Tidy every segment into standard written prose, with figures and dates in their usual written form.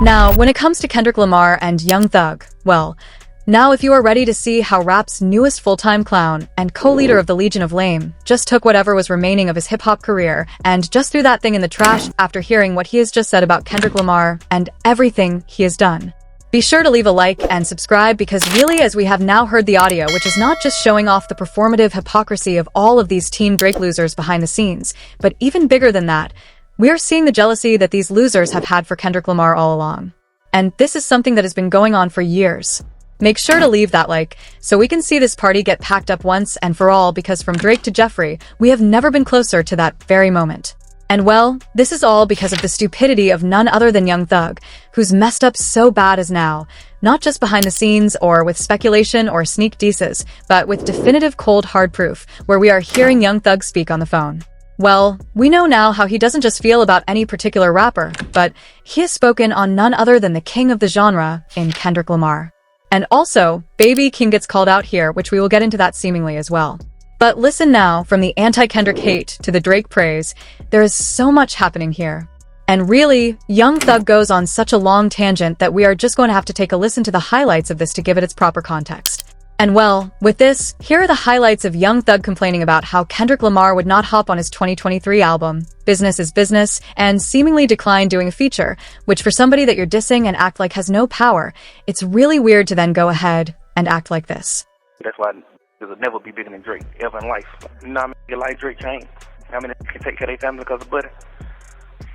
Now, when it comes to Kendrick Lamar and Young Thug, well, now if you are ready to see how rap's newest full-time clown and co-leader of the Legion of Lame just took whatever was remaining of his hip-hop career and just threw that thing in the trash after hearing what he has just said about Kendrick Lamar and everything he has done. Be sure to leave a like and subscribe because really, as we have now heard the audio, which is not just showing off the performative hypocrisy of all of these Team Drake losers behind the scenes, but even bigger than that, we are seeing the jealousy that these losers have had for Kendrick Lamar all along. And this is something that has been going on for years. Make sure to leave that like, so we can see this party get packed up once and for all, because from Drake to Jeffrey, we have never been closer to that very moment. And well, this is all because of the stupidity of none other than Young Thug, who's messed up so bad as now, not just behind the scenes or with speculation or sneak disses, but with definitive cold hard proof, where we are hearing Young Thug speak on the phone. Well, we know now how he doesn't just feel about any particular rapper, but he has spoken on none other than the king of the genre in Kendrick Lamar. And also, Baby Keem gets called out here, which we will get into that seemingly as well. But listen now, from the anti-Kendrick hate to the Drake praise, there is so much happening here. And really, Young Thug goes on such a long tangent that we are just going to have to take a listen to the highlights of this to give it its proper context. And well, with this, here are the highlights of Young Thug complaining about how Kendrick Lamar would not hop on his 2023 album, Business is Business, and seemingly decline doing a feature, which for somebody that you're dissing and act like has no power, it's really weird to then go ahead and act like this. That's why there'll never be bigger than Drake, ever in life. You know what I mean? Like Drake change. I mean, they can take care of their family because of butter.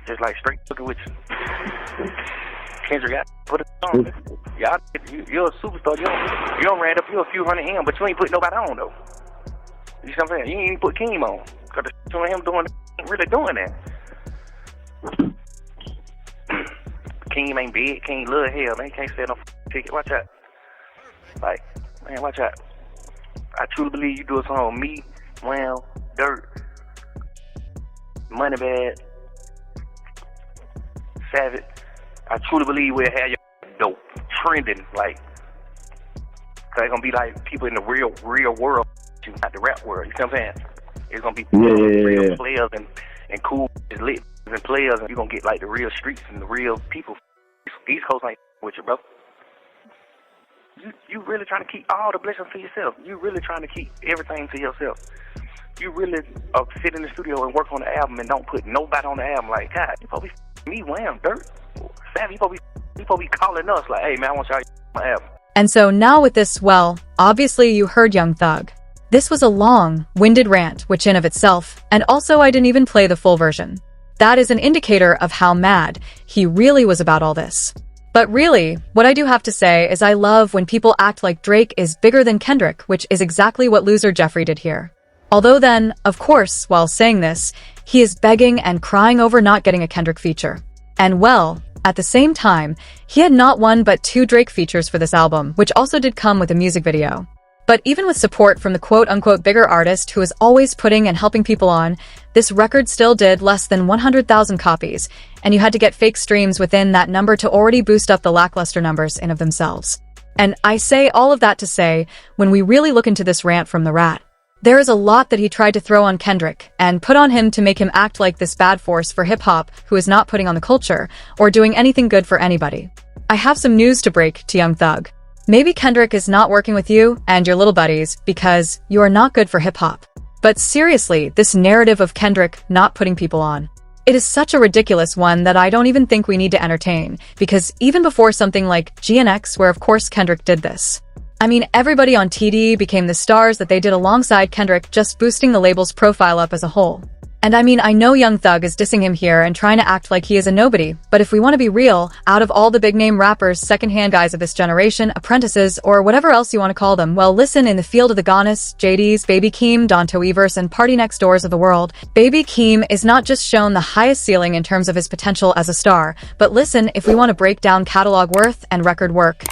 Just like straight looking with you. Kendrick got put it on. Y'all, you're a superstar. You don't ran up you a few hundred M, but you ain't put nobody on though. You see what I'm saying? You ain't even put Keem on. Cause the him doing ain't really doing that. Keem ain't big. Keem love hell. Man, can't sell no ticket. Watch out. Like, man, watch out. I truly believe you do a song with me, Wham, Dirt, Moneybag, Savage. I truly believe we'll have your dope trending, like, they're gonna be like people in the real world, not the rap world. You know what I'm saying? It's gonna be real players and cool lit and players, and you're gonna get like the real streets and the real people. East Coast ain't with you, bro. You really trying to keep all the blessings to yourself. You really trying to keep everything to yourself. You really sit in the studio and work on the album and don't put nobody on the album. Like, God, you probably me, Wham, Dirt, Savvy, you probably calling us like, hey man, I want y'all to my album. And so now with this, well, obviously you heard Young Thug. This was a long, winded rant, which in of itself, and also I didn't even play the full version. That is an indicator of how mad he really was about all this. But really, what I do have to say is I love when people act like Drake is bigger than Kendrick, which is exactly what loser Jeffrey did here. Although then, of course, while saying this, he is begging and crying over not getting a Kendrick feature. And well, at the same time, he had not one but 2 Drake features for this album, which also did come with a music video. But even with support from the quote-unquote bigger artist who is always putting and helping people on, this record still did less than 100,000 copies, and you had to get fake streams within that number to already boost up the lackluster numbers in of themselves. And I say all of that to say, when we really look into this rant from the Rat, there is a lot that he tried to throw on Kendrick and put on him to make him act like this bad force for hip-hop who is not putting on the culture or doing anything good for anybody. I have some news to break to Young Thug. Maybe Kendrick is not working with you and your little buddies because you are not good for hip-hop. But seriously, this narrative of Kendrick not putting people on, it is such a ridiculous one that I don't even think we need to entertain, because even before something like GNX, where of course Kendrick did this, I mean, everybody on TD became the stars that they did alongside Kendrick, just boosting the label's profile up as a whole. And I mean, I know Young Thug is dissing him here and trying to act like he is a nobody, but if we want to be real, out of all the big-name rappers, second-hand guys of this generation, apprentices, or whatever else you want to call them, well, listen, in the field of the Gonis, JDs, Baby Keem, Donto Evers, and Party Next Doors of the world, Baby Keem is not just shown the highest ceiling in terms of his potential as a star, but listen, if we want to break down catalog worth and record work,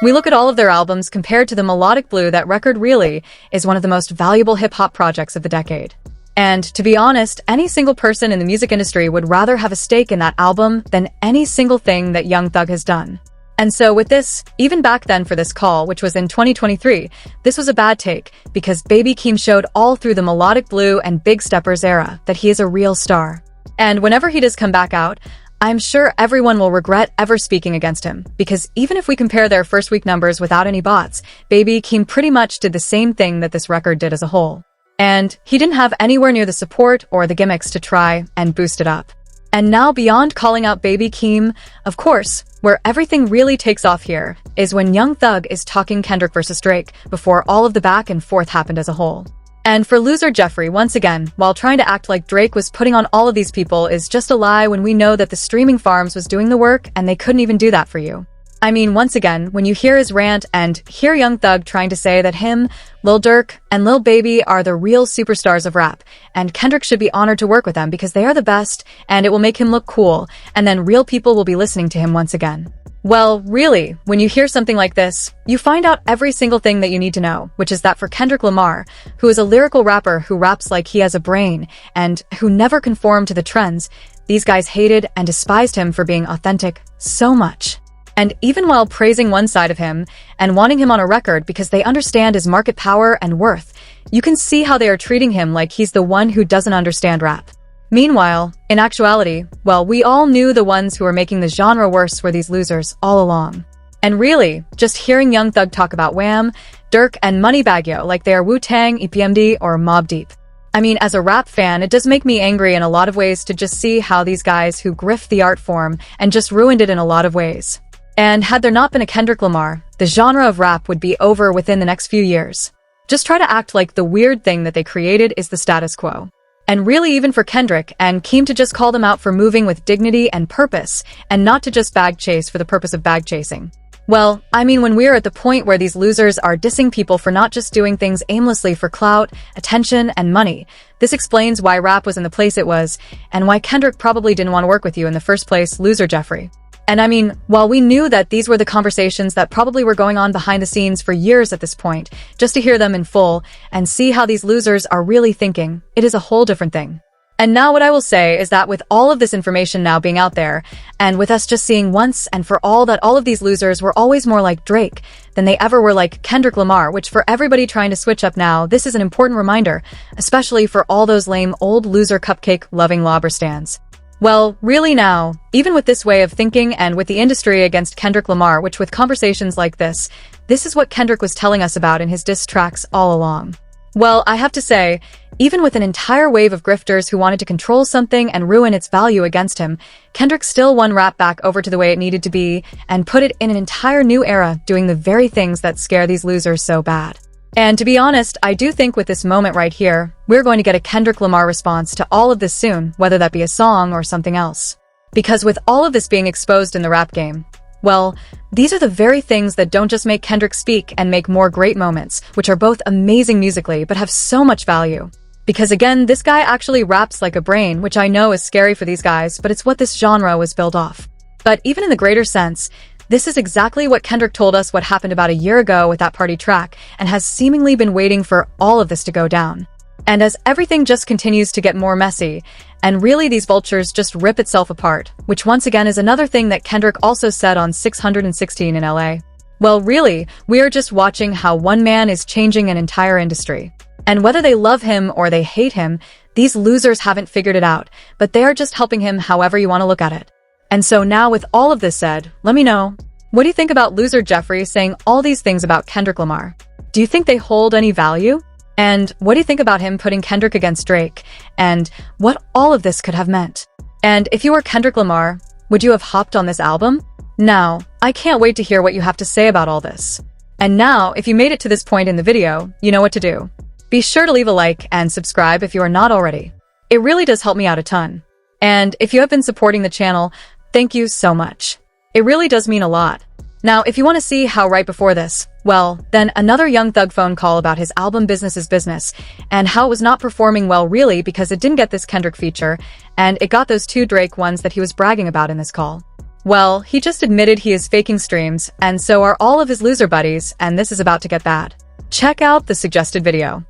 we look at all of their albums compared to the Melodic Blue, that record really is one of the most valuable hip-hop projects of the decade. And to be honest, any single person in the music industry would rather have a stake in that album than any single thing that Young Thug has done. And so with this, even back then for this call, which was in 2023, this was a bad take because Baby Keem showed all through the Melodic Blue and Big Steppers era that he is a real star. And whenever he does come back out, I'm sure everyone will regret ever speaking against him, because even if we compare their first week numbers without any bots, Baby Keem pretty much did the same thing that this record did as a whole. And he didn't have anywhere near the support or the gimmicks to try and boost it up. And now beyond calling out Baby Keem, of course, where everything really takes off here is when Young Thug is talking Kendrick versus Drake before all of the back and forth happened as a whole. And for loser Jeffrey, once again, while trying to act like Drake was putting on all of these people is just a lie when we know that the streaming farms was doing the work and they couldn't even do that for you. I mean, once again, when you hear his rant and hear Young Thug trying to say that him, Lil Durk, and Lil Baby are the real superstars of rap, and Kendrick should be honored to work with them because they are the best, and it will make him look cool, and then real people will be listening to him once again. Well, really, when you hear something like this, you find out every single thing that you need to know, which is that for Kendrick Lamar, who is a lyrical rapper who raps like he has a brain, and who never conformed to the trends, these guys hated and despised him for being authentic so much. And even while praising one side of him and wanting him on a record because they understand his market power and worth, you can see how they are treating him like he's the one who doesn't understand rap. Meanwhile, in actuality, well, we all knew the ones who were making the genre worse were these losers all along. And really, just hearing Young Thug talk about Wham, Durk, and Moneybagg Yo like they are Wu-Tang, EPMD, or Mobb Deep. I mean, as a rap fan, it does make me angry in a lot of ways to just see how these guys who grift the art form and just ruined it in a lot of ways. And had there not been a Kendrick Lamar, the genre of rap would be over within the next few years. Just try to act like the weird thing that they created is the status quo. And really even for Kendrick and Keem to just call them out for moving with dignity and purpose, and not to just bag chase for the purpose of bag chasing. Well, I mean, when we're at the point where these losers are dissing people for not just doing things aimlessly for clout, attention, and money, this explains why rap was in the place it was, and why Kendrick probably didn't want to work with you in the first place, loser Jeffrey. And I mean, while we knew that these were the conversations that probably were going on behind the scenes for years at this point, just to hear them in full and see how these losers are really thinking, it is a whole different thing. And now what I will say is that with all of this information now being out there, and with us just seeing once and for all that all of these losers were always more like Drake than they ever were like Kendrick Lamar, which for everybody trying to switch up now, this is an important reminder, especially for all those lame old loser cupcake-loving lobber stands. Well, really now, even with this way of thinking and with the industry against Kendrick Lamar, which with conversations like this is what Kendrick was telling us about in his diss tracks all along. Well, I have to say, even with an entire wave of grifters who wanted to control something and ruin its value against him, Kendrick still won rap back over to the way it needed to be and put it in an entire new era, doing the very things that scare these losers so bad. And to be honest, I do think with this moment right here, we're going to get a Kendrick Lamar response to all of this soon, whether that be a song or something else. Because with all of this being exposed in the rap game, well, these are the very things that don't just make Kendrick speak and make more great moments, which are both amazing musically but have so much value. Because again, this guy actually raps like a brain, which I know is scary for these guys, but it's what this genre was built off. But even in the greater sense, this is exactly what Kendrick told us what happened about a year ago with that party track and has seemingly been waiting for all of this to go down. And as everything just continues to get more messy, and really these vultures just rip itself apart, which once again is another thing that Kendrick also said on 616 in LA. Well, really, we are just watching how one man is changing an entire industry. And whether they love him or they hate him, these losers haven't figured it out, but they are just helping him however you want to look at it. And so now with all of this said, let me know, what do you think about loser Jeffrey saying all these things about Kendrick Lamar? Do you think they hold any value? And what do you think about him putting Kendrick against Drake? And what all of this could have meant? And if you were Kendrick Lamar, would you have hopped on this album? Now, I can't wait to hear what you have to say about all this. And now, if you made it to this point in the video, you know what to do. Be sure to leave a like and subscribe if you are not already. It really does help me out a ton. And if you have been supporting the channel, thank you so much. It really does mean a lot. Now, if you want to see how right before this, well, then another Young Thug phone call about his album Business is Business, and how it was not performing well really because it didn't get this Kendrick feature, and it got those 2 Drake ones that he was bragging about in this call. Well, he just admitted he is faking streams, and so are all of his loser buddies, and this is about to get bad. Check out the suggested video.